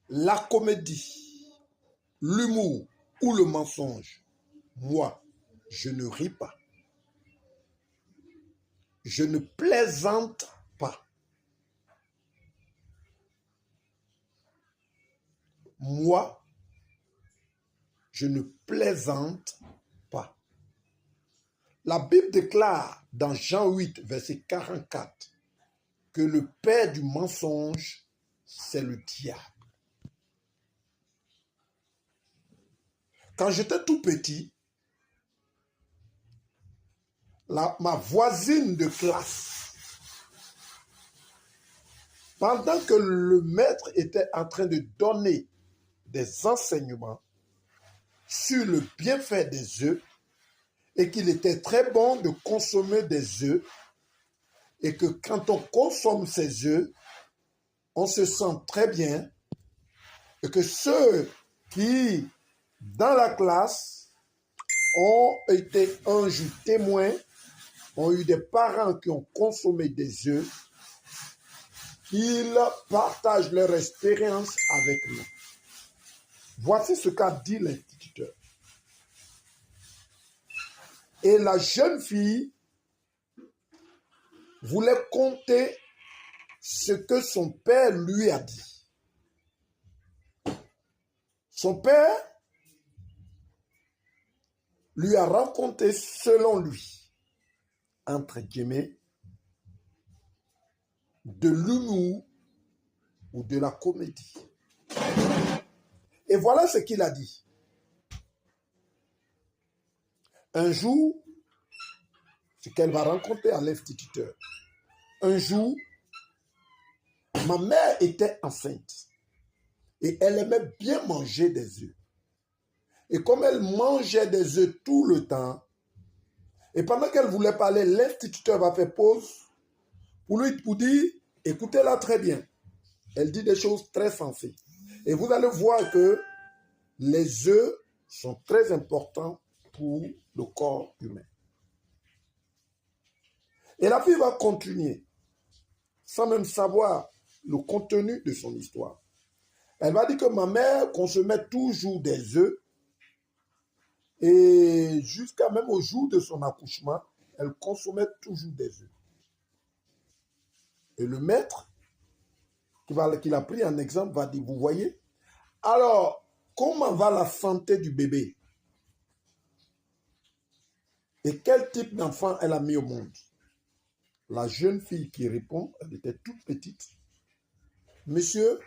la comédie, l'humour ou le mensonge, moi, je ne ris pas. Je ne plaisante pas. Moi, je ne plaisante pas. La Bible déclare dans Jean 8, verset 44, que le père du mensonge, c'est le diable. Quand j'étais tout petit, ma voisine de classe, pendant que le maître était en train de donner des enseignements sur le bienfait des œufs et qu'il était très bon de consommer des œufs et que quand on consomme ces œufs, on se sent très bien et que ceux qui, dans la classe, ont été un jour témoins, ont eu des parents qui ont consommé des œufs, qu'ils partagent leur expérience avec nous. Voici ce qu'a dit l'instituteur. Et la jeune fille voulait compter ce que son père lui a dit. Son père lui a raconté selon lui, entre guillemets, de l'humour ou de la comédie. Et voilà ce qu'il a dit. Un jour, ce qu'elle va raconter à l'instituteur, un jour, ma mère était enceinte et elle aimait bien manger des œufs. Et comme elle mangeait des œufs tout le temps, et pendant qu'elle voulait parler, l'instituteur va faire pause pour dire, écoutez-la très bien. Elle dit des choses très sensées. Et vous allez voir que les œufs sont très importants pour le corps humain. Et la fille va continuer, sans même savoir le contenu de son histoire. Elle va dire que ma mère consommait toujours des œufs et jusqu'à même au jour de son accouchement, elle consommait toujours des œufs. Et le maître, qui l'a pris en exemple, va dire, vous voyez, alors, comment va la santé du bébé? Et quel type d'enfant elle a mis au monde? La jeune fille qui répond, elle était toute petite. Monsieur,